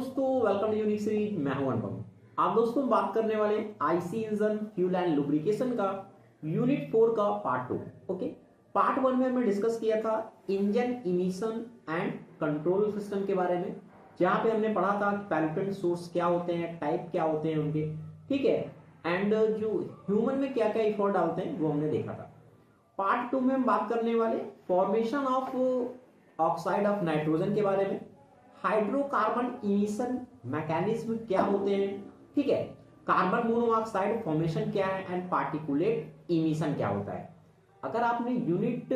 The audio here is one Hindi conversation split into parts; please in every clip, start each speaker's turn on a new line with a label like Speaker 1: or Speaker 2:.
Speaker 1: दोस्तों, वेलकम टू यूनिक सीरीज। मैं हूं अनुपम। आप दोस्तों बात करने वाले IC engine fuel and lubrication का यूनिट 4 का पार्ट 2। ओके, पार्ट 1 में हमने डिस्कस किया था engine emission and control system के बारे में, जहां पे हमने पढ़ा था पैल्यूटेंट सोर्स क्या होते हैं, टाइप क्या होते हैं उनके, ठीक है, एंड जो ह्यूमन में क्या क्या इफोर्ट डालते हैं वो हमने देखा था। पार्ट 2 में हम बात करने वाले formation of oxide of nitrogen के बारे में, हाइड्रोकार्बन इमिशन मैकेनिज्म क्या होते हैं, ठीक है, कार्बन मोनोऑक्साइड फॉर्मेशन क्या है एंड पार्टिकुलेट इमिशन क्या होता है। अगर आपने यूनिट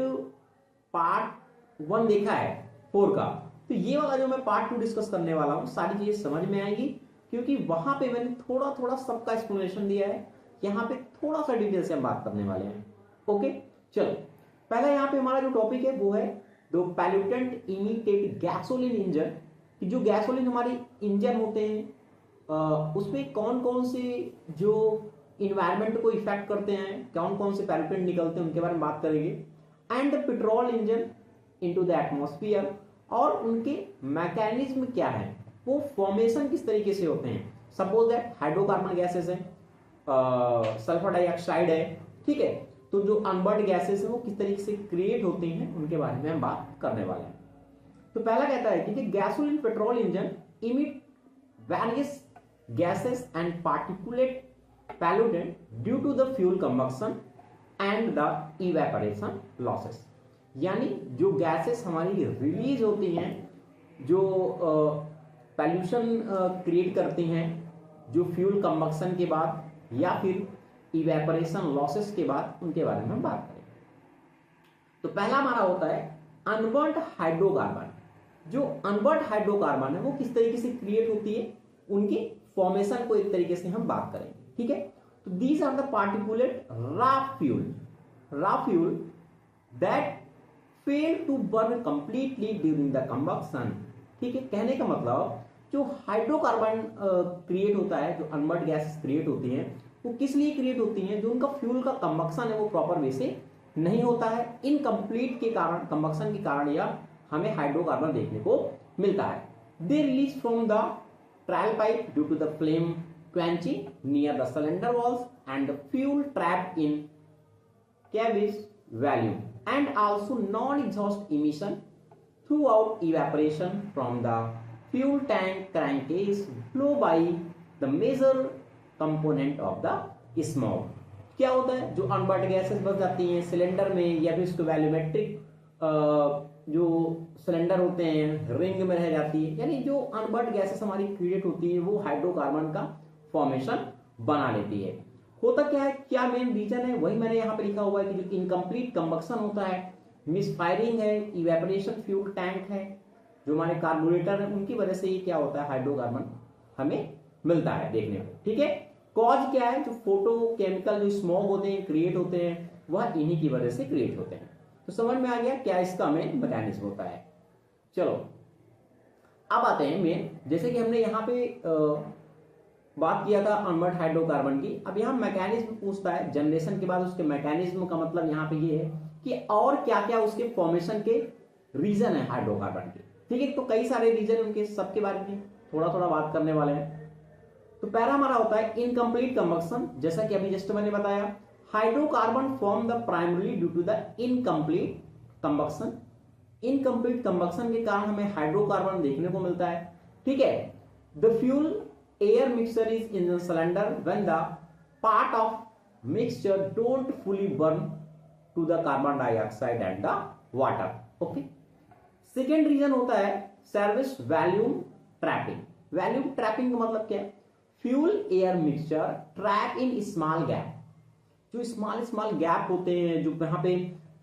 Speaker 1: पार्ट 1 देखा है 4 का, तो ये वाला जो मैं पार्ट 2 डिस्कस करने वाला हूं सारी चीजें समझ में आएंगी, क्योंकि वहां पे मैंने थोड़ा थोड़ा सबका एक्सप्लेनेशन दिया है। यहाँ पे थोड़ा सा डिटेल से हम बात करने वाले हैं। ओके, चलो पहला यहाँ पे हमारा जो टॉपिक है वो है दो पैल्यूटेंट इमिटेड गैसोलीन इंजन। कि जो गैसोलीन हमारे इंजन होते हैं उसमें कौन कौन से जो इन्वायरमेंट को इफेक्ट करते हैं, कौन कौन से पैल्यूटेंट निकलते हैं, उनके बारे में बात करेंगे। And the petrol engine into the atmosphere, और उनके मैकेनिज्म क्या है, वो फॉर्मेशन किस तरीके से होते हैं। सपोज दैट हाइड्रोकार्बन गैसेस है, सल्फर डाइऑक्साइड है, ठीक है, तो जो अनबर्न्ड गैसेस है वो किस तरीके से क्रिएट होती हैं उनके बारे में हम बात करने वाले हैं। तो पहला कहता है कि gasoline petrol engine emit various gases and particulate pollutant due to the fuel combustion and the evaporation losses. यानी जो गैसेस हमारी रिलीज होती हैं, जो पैल्यूशन क्रिएट करती हैं, जो फ्यूल कंबक्शन के बाद या फिर इवेपोरेशन लॉसेस के बाद, उनके बारे में हम बात करेंगे। तो पहला हमारा होता है अनबर्न्ड हाइड्रोकार्बन। जो अनबर्न्ड हाइड्रोकार्बन है वो किस तरीके से क्रिएट होती है, उनके फॉर्मेशन को एक तरीके से हम बात करेंगे, ठीक है। तो these are the particulate raw fuel that fail to burn completely during the combustion, ठीक है। कहने का मतलब जो हाइड्रोकार्बन क्रिएट होता है, जो अनबर्न्ड गैसेस क्रिएट होती हैं, वो किस लिए क्रिएट होती हैं, जो उनका फ्यूल का कंबक्शन है वो प्रॉपर वे से नहीं होता है, इनकम्प्लीट के कारण, कंबक्शन के कारण या हमें हाइड्रोकार्बन देखने को मिलता है। They release from the tail pipe due to the flame quenching near the cylinder walls and the fuel trapped in cavities volume, and also non-exhaust emission throughout evaporation from the fuel tank crankcase flow by the major component of the smoke। क्या होता है, जो अनबर्न्ड गैसेस बच जाती हैं सिलेंडर में, या फिर उसके वैल्यूमेट्रिक जो सिलेंडर होते हैं रिंग में रह जाती है, यानी जो अनबर्न्ड गैसेस हमारी क्रिएट होती है वो हाइड्रोकार्बन का फॉर्मेशन बना लेती है। होता क्या है, क्या मेन रीजन है, वही मैंने यहाँ पे लिखा हुआ है कि जो इनकम्प्लीट कंबक्शन होता है, मिसफायरिंग है, इवेपोरेशन फ्यूल टैंक है, जो हमारे कार्बोरेटर है, उनकी वजह से ये क्या होता है, हाइड्रोकार्बन हमें मिलता है देखने को, ठीक है। कॉज क्या है, जो फोटो केमिकल जो स्मोक होते हैं क्रिएट होते हैं, वह इन्हीं की वजह से क्रिएट होते हैं। तो समझ में आ गया क्या इसका मेन मैकेनिज्म होता है। चलो अब आते हैं मेन, जैसे कि हमने यहाँ पे बात किया था अनबर्न्ड हाइड्रोकार्बन की। अब यहाँ मैकेनिज्म पूछता है जनरेशन के बाद उसके मैकेनिज्म का मतलब यहाँ पे ये है कि और क्या क्या उसके फॉर्मेशन के रीजन है हाइड्रोकार्बन के, ठीक है। तो कई सारे रीजन उनके, सबके बारे में थोड़ा थोड़ा बात करने वाले हैं। तो पहला हमारा होता है इनकम्प्लीट कंबक्शन। जैसा कि अभी जस्ट मैंने बताया, hydrocarbon form the primary due to the incomplete combustion. Incomplete combustion के कारण हमें हाइड्रोकार्बन देखने को मिलता है, ठीक है। The fuel air mixture is in the cylinder when the part of mixture don't fully burn to the carbon dioxide and the water। okay, second reason होता है service volume trapping। Volume trapping का मतलब क्या है, fuel air mixture trap in small gap. जो स्मॉल गैप होते हैं, जो यहाँ पे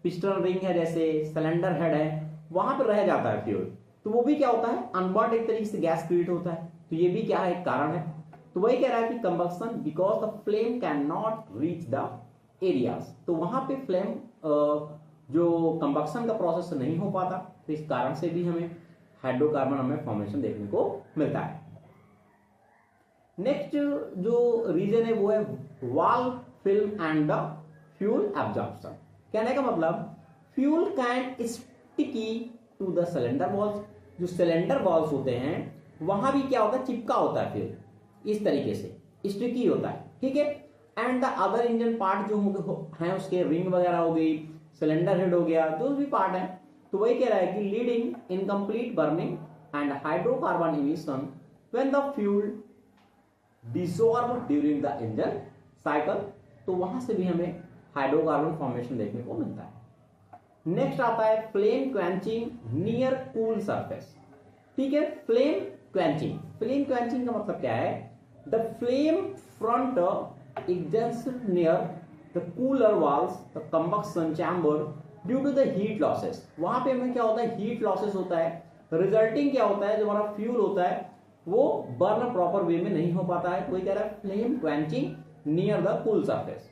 Speaker 1: पिस्टन रिंग है, जैसे सिलेंडर हेड है, वहां पर रह जाता है फ्यूल, तो वो भी क्या होता है, अनबर्न्ड एक तरीके से गैस क्रिएट होता है। तो ये भी क्या है, एक कारण है। तो वही कह रहा है कि combustion because the flame can not reach the areas. तो वहां पे फ्लेम जो कंबक्शन का प्रोसेस नहीं हो पाता, तो इस कारण से भी हमें हाइड्रोकार्बन हमें फॉर्मेशन देखने को मिलता है। नेक्स्ट जो रीजन है वो है wall film and the fuel absorption. कहने का मतलब fuel can sticky to the cylinder walls. जो सिलेंडर वॉल्स होते हैं वहां भी क्या होता है, चिपका होता है फ्यूल, इस तरीके से स्टिकी होता है, ठीक है। And the other engine part जो हैं उसके रिंग वगैरह हो गई, सिलेंडर हेड हो गया, जो भी पार्ट है, तो वही कह रहा है कि leading incomplete burning and hydrocarbon emission when the fuel dissolve during the engine cycle. तो वहां से भी हमें हाइड्रोकार्बन फॉर्मेशन देखने को मिलता है। नेक्स्ट आता है flame quenching near cool surface, ठीक है। फ्लेम क्वेंचिंग, फ्लेम क्वेंचिंग का मतलब क्या है, the flame front ignites near the cooler walls the combustion chamber due to the heat losses। वहां पे हमें क्या होता है, हीट लॉसेस होता है, रिजल्टिंग क्या होता है, जो हमारा फ्यूल होता है वो बर्न प्रॉपर वे में नहीं हो पाता है। कोई कह रहा है flame quenching near the cool surface.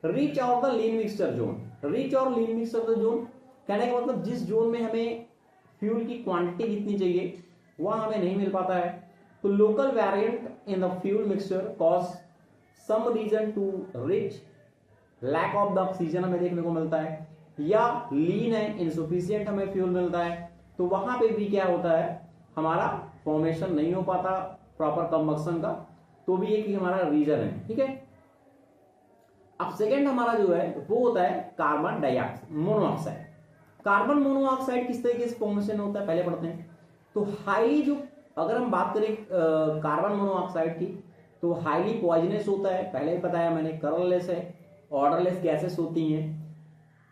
Speaker 1: Rich और the lean mixture zone, rich और लीन मिक्सचर जोन कहने का मतलब जिस जोन में हमें फ्यूल की क्वांटिटी जितनी चाहिए वहां हमें नहीं मिल पाता है। तो local variant in the fuel mixture cause some region too rich, lack of the oxygen हमें देखने को मिलता है, या लीन है, इनसफिशियंट हमें फ्यूल मिलता है, तो वहां पे भी क्या होता है, हमारा फॉर्मेशन नहीं हो पाता प्रॉपर कंबक्शन का, तो भी एक हमारा रीजन है, ठीक है। अब सेकेंड हमारा जो है वो होता है carbon dioxide monoxide. Carbon monoxide किस तरीके से फॉर्मेशन होता है पहले पढ़ते हैं। तो हाईली जो अगर हम बात करें कार्बन मोनोऑक्साइड की, तो हाईली पॉइजनस होता है, पहले ही बताया मैंने, कलरलेस है, ऑर्डरलेस गैसेस होती हैं।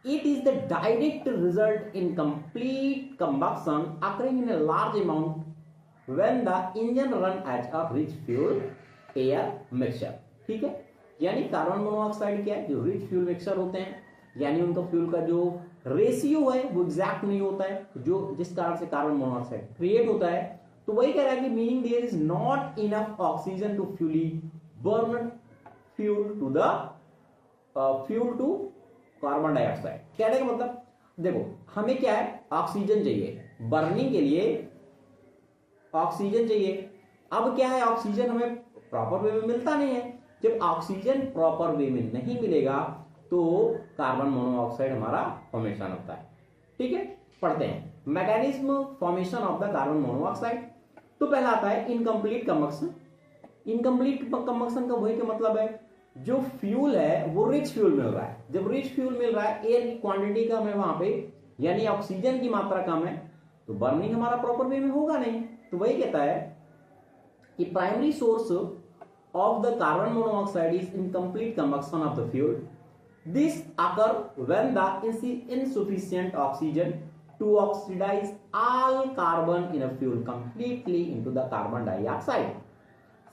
Speaker 1: It is the direct result in complete combustion occurring in a large amount when the engine run as a rich fuel air mixture, ठीक है। यानी कार्बन मोनोऑक्साइड क्या है, जो रिच फ्यूल मिक्सचर होते हैं, यानी उनका फ्यूल का जो रेशियो है वो एग्जैक्ट नहीं होता है, जो जिस कारण से कार्बन मोनोऑक्साइड क्रिएट होता है। तो वही कह रहा है कि meaning there is not enough oxygen to fully burn fuel to the fuel to carbon dioxide. कहने का मतलब देखो हमें क्या है, ऑक्सीजन चाहिए बर्निंग के लिए, ऑक्सीजन चाहिए। अब क्या है, ऑक्सीजन हमें प्रॉपर वे में मिलता नहीं है। जब ऑक्सीजन प्रॉपर वे में नहीं मिलेगा तो कार्बन मोनोऑक्साइड हमारा फॉर्मेशन होता है, ठीक है। पढ़ते हैं mechanism formation of the carbon monoxide. तो पहला आता है इनकम्प्लीट कंबक्शन। इनकम्प्लीट कंबक्शन का वही का मतलब है जो फ्यूल है वो रिच फ्यूल मिल रहा है। जब रिच फ्यूल मिल रहा है, एयर की क्वांटिटी कम है वहां पे, यानी ऑक्सीजन की मात्रा कम है, तो बर्निंग हमारा प्रॉपर वे में होगा नहीं। तो वही कहता है कि primary source of the carbon monoxide is incomplete combustion of the fuel. This occur when the insufficient oxygen to oxidize all carbon in a fuel completely into the carbon dioxide.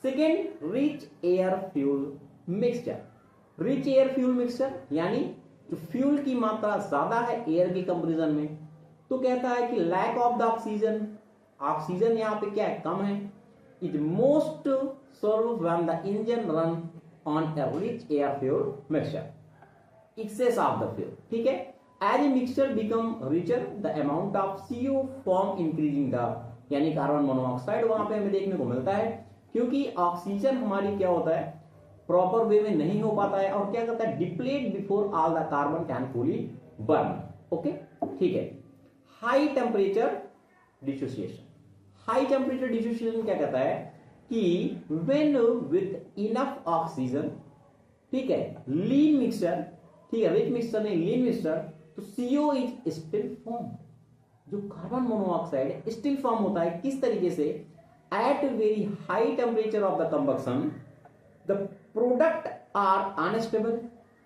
Speaker 1: Second, rich air fuel mixture. Rich air fuel mixture यानी जो फ्यूल की मात्रा ज्यादा है एयर के कंपेरिजन में, तो कहता है कि lack of the oxygen, oxygen यहाँ पे क्या है, कम है, is most served when the engine run on a rich air fuel mixture, excess of the fuel, ठीक है। as a mixture become richer the amount of CO form increasing the, यानी कार्बन मोनोऑक्साइड वहां पे हमें देखने को मिलता है, क्योंकि ऑक्सीजन हमारी क्या होता है प्रॉपर वे में नहीं हो पाता है, और क्या करता है deplete before all the carbon can fully burn, okay, ठीक है। High temperature dissociation, high temperature dissociation क्या कहता है कि व्हेन विथ इनफ ऑक्सीजन, ठीक है, लीन मिक्सचर, ठीक है, रिच मिक्सचर नहीं लीन मिक्सचर, तो CO इज स्टिल फॉर्म। जो कार्बन मोनोऑक्साइड है स्टिल फॉर्म होता है, किस तरीके से, at very high temperature of the combustion the product are unstable.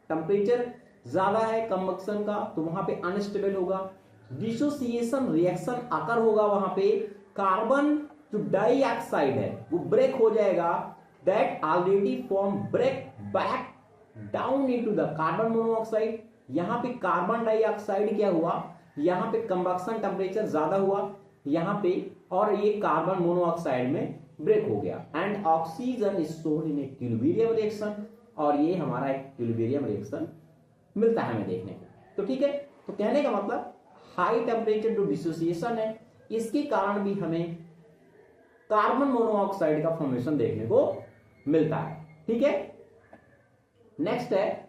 Speaker 1: Temperature ज्यादा है कंबक्शन का तो वहां पे अनस्टेबल होगा, डिसोसिएशन रिएक्शन आकर होगा, वहां पे कार्बन जो डाइऑक्साइड है वो ब्रेक हो जाएगा, that already form break back down into the carbon monoxide. यहां पे कार्बन डाइऑक्साइड क्या हुआ, यहां पे कंबक्शन टेम्परेचर ज्यादा हुआ यहां पे, और ये कार्बन मोनोऑक्साइड में ब्रेक हो गया, and oxygen is soon in equilibrium reaction, और ये हमारा इक्विलिब्रियम रिएक्शन मिलता है हमें देखने को। तो ठीक है, तो कहने का मतलब हाई टेम्परेचर जो डिसोसिएशन है इसके कारण भी हमें कार्बन मोनोऑक्साइड का फॉर्मेशन देखने को मिलता है, ठीक है। नेक्स्ट है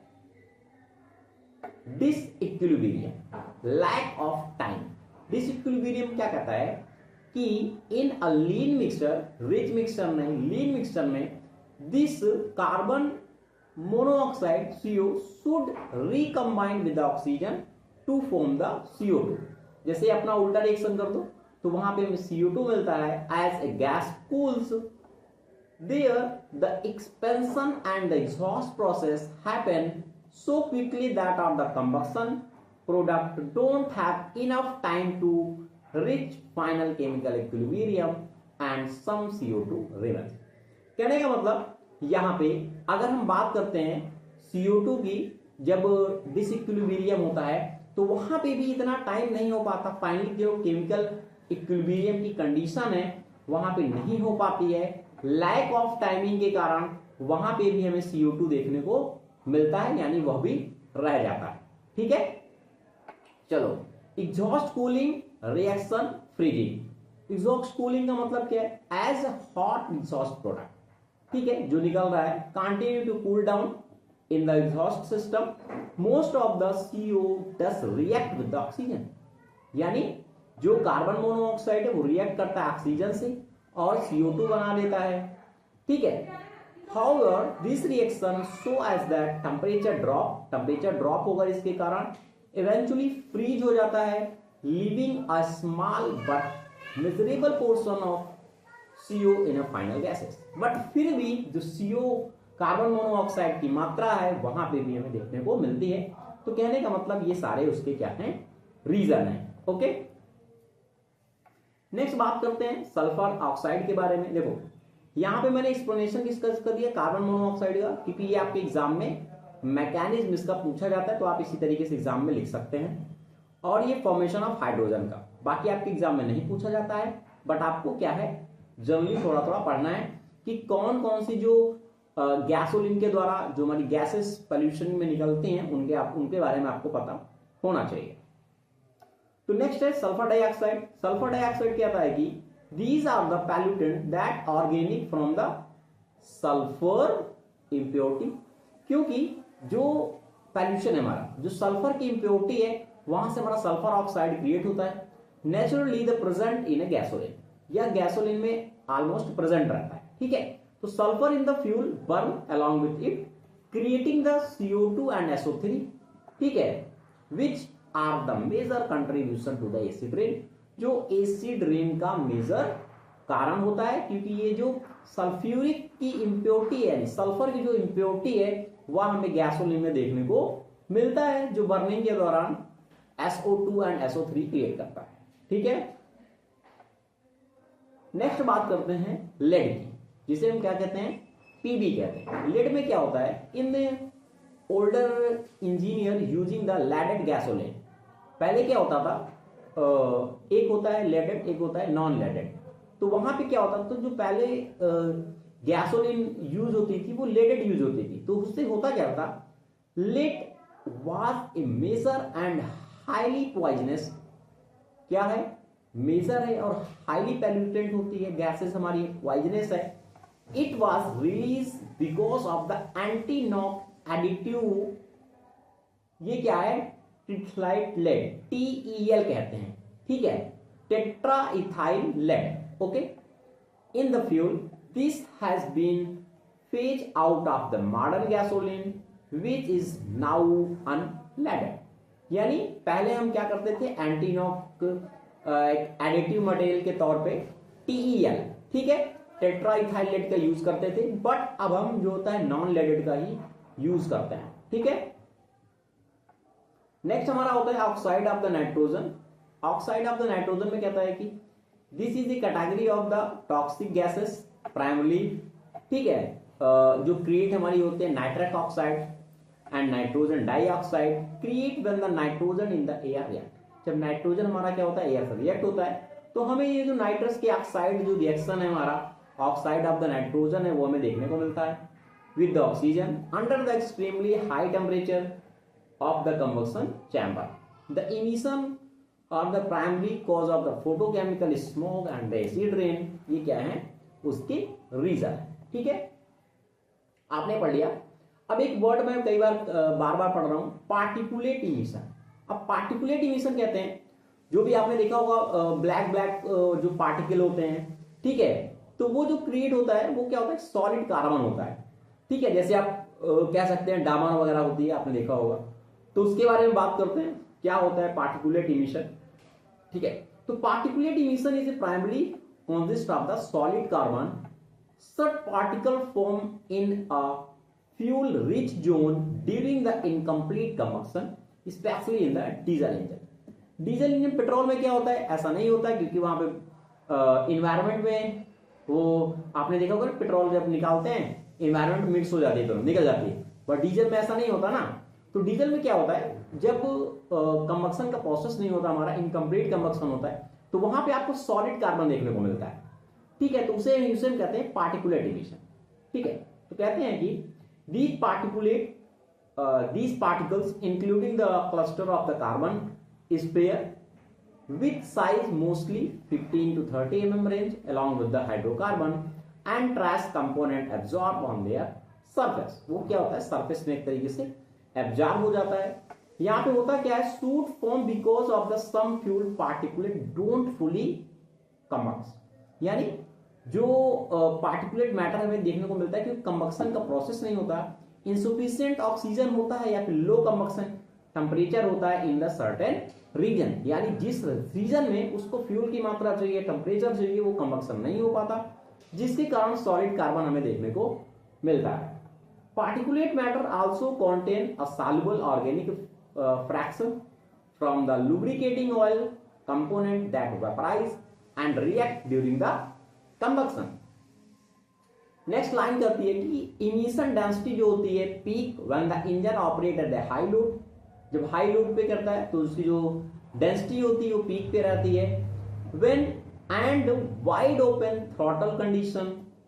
Speaker 1: disequilibrium, lack of time. Disequilibrium क्या कहता है कि in a lean mixture, rich mixture नहीं, लीन मिक्सचर में this carbon monoxide CO should recombine with oxygen to form the CO2। जैसे अपना उल्टा रिएक्शन कर दो तो वहां पे हमें CO2 मिलता है। As a gas cools there the expansion and the exhaust process happen so quickly that the combustion product don't have enough time to reach final chemical equilibrium and some CO2 remains। कहने का मतलब यहां पे अगर हम बात करते हैं CO2 की, जब डिसइक्विलिब्रियम होता है तो वहां पे भी इतना टाइम नहीं हो पाता, फाइनली जो केमिकल इक्विलिब्रियम की कंडीशन है वहां पे नहीं हो पाती है। लैक ऑफ टाइमिंग के कारण वहां पे भी हमें CO2 देखने को मिलता है, यानी वह भी रह जाता है। ठीक है, चलो exhaust cooling reaction freezing. Exhaust cooling का मतलब क्या है? As a hot exhaust product, ठीक है, जो निकल रहा है continue to cool down in the exhaust system, most of the CO does react with the oxygen. यानी जो कार्बन मोनोऑक्साइड है वो रिएक्ट करता है ऑक्सीजन से और CO2 बना देता है। ठीक है, however this reaction so as that temperature drop होगा, इसके कारण इवेंचुअली फ्रीज हो जाता है, leaving a small but measurable portion of CO in a final gases। But फिर भी जो CO कार्बन मोनोऑक्साइड की मात्रा है वहां पे भी हमें देखने को मिलती है। तो कहने का मतलब ये सारे उसके क्या हैं? रीजन है। ओके, नेक्स्ट बात करते हैं सल्फर ऑक्साइड के बारे में। देखो यहां पे मैंने एक्सप्लेनेशन डिस्कस कर दिया कार्बन मोनोऑक्साइड का, क्योंकि ये आपके एग्जाम में मैकेनिज्म इसका पूछा जाता है, तो आप इसी तरीके से एग्जाम में लिख सकते हैं। और ये फॉर्मेशन ऑफ हाइड्रोजन का, बाकी आपके एग्जाम में नहीं पूछा जाता है, बट आपको क्या है जनरली थोड़ा थोड़ा पढ़ना है कि कौन कौन सी जो गैसोलीन के द्वारा जो हमारी गैसेस पॉल्यूशन में निकलती हैं उनके बारे में आपको पता होना चाहिए। तो नेक्स्ट है सल्फर डाइऑक्साइड। सल्फर डाइऑक्साइड कहता है कि these are the pollutant that organic from the sulphur impurity. क्योंकि जो पॉल्यूशन है हमारा, जो सल्फर की इम्प्योरिटी है, वहां से हमारा सल्फर ऑक्साइड क्रिएट होता है। Naturally the present in a gasoline, या गैसोलीन में ऑलमोस्ट प्रेजेंट रहता है। ठीक है, तो sulphur in the fuel burn along with it creating the CO2 and SO3। ठीक है, which are the major contribution to the acid rain, जो एसिड रेन का मेजर कारण होता है। क्योंकि ये जो सल्फ्यूरिक की इम्प्योरिटी है, सल्फर की जो इम्प्योरिटी है, वह हमें गैसोलीन में देखने को मिलता है, जो बर्निंग के दौरान SO2 एंड SO3 क्रिएट करता है। ठीक है, नेक्स्ट बात करते हैं लेड की, जिसे हम क्या कहते हैं? PB कहते हैं। लेड में क्या होता है? In older engineer using the leaded gasoline. पहले क्या होता था, एक होता है लेडेड, एक होता है नॉन लेडेड। तो वहां पे क्या होता था, तो जो पहले गैसोलीन यूज होती थी वो लेडेड यूज होती थी। तो उससे होता क्या था, lead was a major and highly poisonous. क्या है? मेजर है और हाईली पैल्यूटेंट होती है, गैसेस हमारी पॉइजनस है। It was release because of the anti knock additive. ये क्या है? टेट्राइट लेड, TEL कहते हैं। ठीक है, tetra ethyl lead. Okay, in the fuel this has been phase out of the modern gasoline which is now unleaded. यानी पहले हम क्या करते थे, एंटी नॉक एडिटिव मटेरियल के तौर पे TEL, ठीक है, टेट्रा इथाइल लेड का यूज करते थे, बट अब हम जो होता है नॉन लेडेड का ही यूज करते हैं। ठीक है, नेक्स्ट हमारा होता है oxide of the nitrogen. Oxide of the nitrogen में कहता है कि this is the category of the toxic gases primary. ठीक है, जो क्रिएट हमारी होते हैं nitrous oxide and nitrogen dioxide create when the nitrogen in the air react. जब नाइट्रोजन हमारा क्या होता है, एयर से रिएक्ट होता है, तो हमें ये जो नाइट्रस के ऑक्साइड जो रिएक्शन है हमारा ऑक्साइड ऑफ द नाइट्रोजन है, वो हमें देखने को मिलता है with the oxygen under the extremely high temperature of the combustion chamber. The emission of the primary cause of the photochemical smoke and the acid rain, ये क्या है? उसकी रीजन है। ठीक है, आपने पढ़ लिया। अब एक वर्ड मैं कई बार बार बार पढ़ रहा हूं, पार्टिकुलेट इमिशन। अब पार्टिकुलेट इमिशन कहते हैं जो भी आपने देखा होगा ब्लैक ब्लैक जो पार्टिकल होते हैं, ठीक है, तो वो जो क्रिएट होता है वो क्या होता है, सॉलिड कार्बन होता है, ठीक है। जैसे आप कह सकते हैं डामर वगैरह होती है, आपने देखा होगा, तो उसके बारे में बात करते हैं क्या होता है पार्टिकुलेट इमिशन, ठीक है। तो particulate emission is primary consist of the solid carbon. Such particle form in a fuel rich zone during the incomplete combustion, especially in the diesel engine. Diesel engine petrol में क्या होता है, ऐसा नहीं होता है, क्योंकि वहां पे इन्वायरमेंट में वो आपने देखा होगा पेट्रोल जब निकालते हैं इन्वायरमेंट मिक्स हो जाती है, तो निकल जाती है, बट डीजल में ऐसा नहीं होता ना। तो डीजल में क्या होता है, जब कंबक्शन का प्रोसेस नहीं होता, हमारा इनकम्प्लीट कंबक्शन होता है, तो वहां पे आपको सॉलिड कार्बन देखने को मिलता है, ठीक है। तो उसे कहते हैं पार्टिकुलेट इमिशन, ठीक है। तो कहते हैं कि these particles including the cluster of the carbon sphere with size mostly 15 to 30 mm range along with the hydrocarbon and trace component absorb on their surface. वो क्या होता है, सरफेस में एक तरीके से एब्जॉर्ब हो जाता है। यहाँ पे होता क्या है, soot form because of the some fuel particulate don't fully combust, यानी जो पार्टिकुलेट मैटर हमें देखने को मिलता है कि कंबक्शन का प्रोसेस नहीं होता, इनसफिशिएंट ऑक्सीजन होता है या फिर लो कंबक्शन टेम्परेचर होता है इन द सर्टेन रीजन, यानी जिस रीजन में उसको फ्यूल की मात्रा चाहिए, टेम्परेचर चाहिए, वो कंबक्शन नहीं हो पाता, जिसके कारण सॉलिड कार्बन हमें देखने को मिलता है। Particulate matter also contain a soluble organic fraction from the lubricating oil component that vaporize and react during the combustion. Next line कहती है कि इमिशन डेंसिटी जो होती है peak when the engine operate at the high load, जब हाई लोड पे करता है तो उसकी जो डेंसिटी होती है वो पीक पे रहती है, when and wide open throttle condition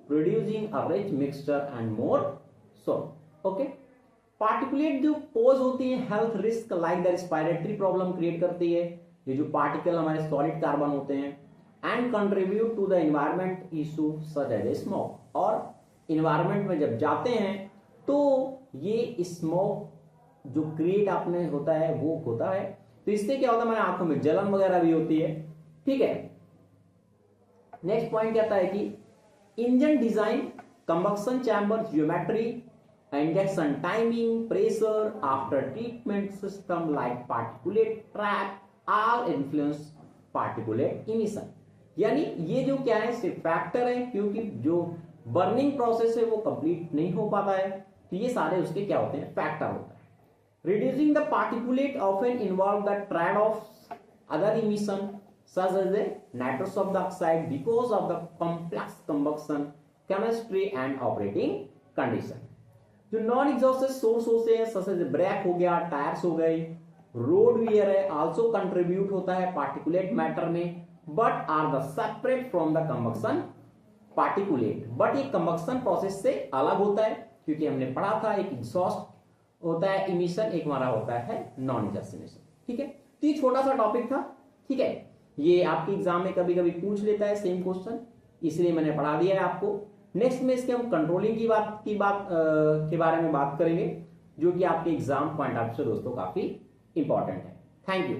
Speaker 1: producing a rich mixture and more so, okay. Particulate जो पोज होती है health risk like the respiratory problem create करती है, ये जो पार्टिकल हमारे सॉलिड कार्बन होते हैं, and contribute to the environment issue such as a smoke, और इन्वायरमेंट में जब जाते हैं तो ये स्मोक जो क्रिएट आपने होता है वो होता है, तो इससे क्या होता है हमारे आंखों में जलन वगैरह भी होती है, ठीक है। नेक्स्ट पॉइंट कहता है कि engine design, combustion chamber geometry, injection timing, pressure, after treatment system like particulate trap all influence particulate emission, यानी ये जो क्या है सिर्फ फैक्टर है, क्योंकि जो बर्निंग प्रोसेस है वो कंप्लीट नहीं हो पाता है, तो ये सारे उसके क्या होते हैं, फैक्टर होता है। Reducing the particulate often involve the trade off other emission such as the nitrous of the oxide because of the complex combustion chemistry and operating condition. जो नॉन एग्जॉस्टेड सोर्स होते हैं सच एज ब्रेक हो गया, टायर्स हो गए, रोड वियर है, आल्सो कंट्रीब्यूट होता है पार्टिकुलेट मैटर में, but are the separate from the combustion particulate, but ये कंबक्शन प्रोसेस से अलग होता है, क्योंकि हमने पढ़ा था एक एग्जॉस्ट होता है इमिशन, एक हमारा होता है नॉन एग्जॉस्ट इमिशन, ठीक है। तो ये छोटा सा टॉपिक था, ठीक है, ये आपके एग्जाम में कभी कभी पूछ लेता है सेम क्वेश्चन, इसलिए मैंने पढ़ा दिया है आपको। नेक्स्ट में इसके हम कंट्रोलिंग की बात के बारे में बात करेंगे, जो कि आपके एग्जाम पॉइंट ऑफ व्यू से दोस्तों काफी इंपॉर्टेंट है। Thank you.